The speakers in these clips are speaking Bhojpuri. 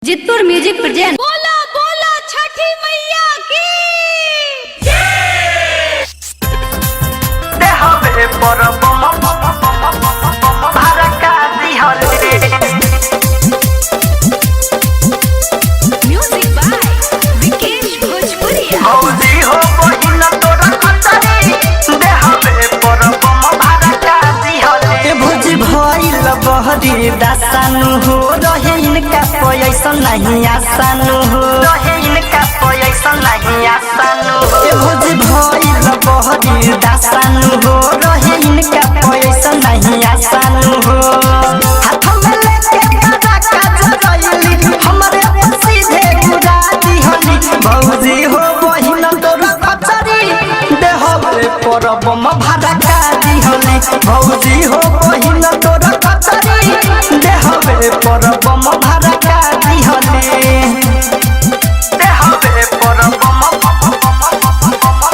Jitpur music present. बोला बोला छठी मैया की म्यूजिक बाय विकेश भोजपुरिया। भोज भइल बहरी दासानु हो रहे इनका पैसा नहीं आसानु हो भोज भइल बहरी दासानु हो रहे इनका पैसा नहीं आसानु हो हाथ में लेके पटाखा जरैली हमरे सीधे उड़ा दिहली भौजी हो बहिन तोर कचरी देहबे परब म भड़का दिहली भौजी हो बहिन तोर कचरी देहबे परब म भड़का दिहली देहबे परब म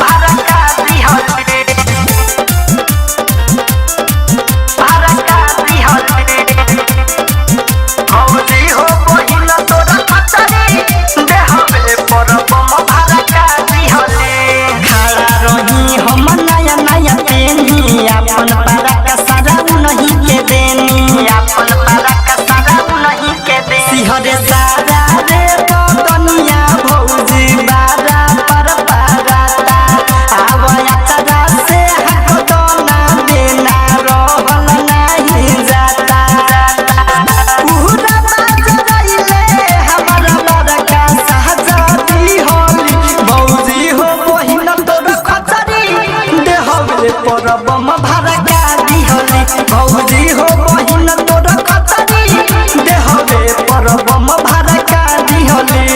भड़का दिहली भड़का दिहली भौजी हो बहिन तोर कचरी देहबे परब म भड़का दिहली खड़ा रही हम नया नया पेनी अपन पराका सारा नहीं के देनी अपन पराका सारा नहीं के देनी सिहरे सारा रे बदनिया भौजी बारा पर पराता आवया तरा से हक दोना देना रहल नहीं जाता पूरा बात रहिले हमारा बड़का सहजादी होली भौजी हो बहिन तोर कचरी देहबे परब म भड़का दिहली भौजी हो बहिन तोर कचरी देहबे परब म भड़का दिहली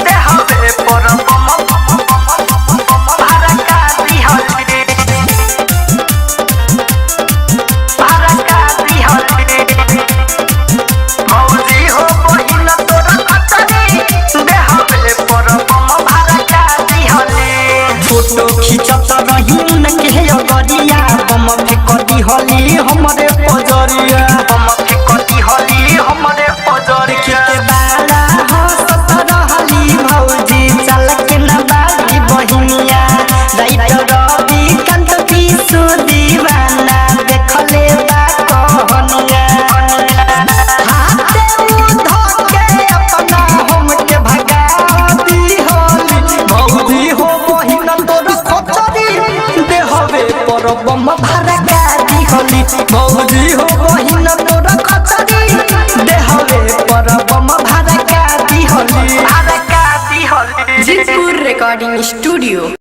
देहबे परब म भड़का दिहली भड़का दिहली भौजी हो बहिन तोर कचरी देहबे परब म भड़का दिहली फोटो खिंचत रही उनके गरिया बम फेंकती हली हमरे पजरिया बम फेंकती हली हमरे पजरिया के बाला हंसत रहली भौजी चल के न बागी बहिनिया राइट रवि कंत पीसू दीवाना देखले बा कहनिया हाथे उध के अपना हमके भगा दिहली भौजी हो बहिन तोर कचरी देहबे परब म भड़का दिहली भौजी हो बहिन तोर कचरी देहबे परब म भड़का दिहली जितपुर रिकॉर्डिंग स्टूडियो।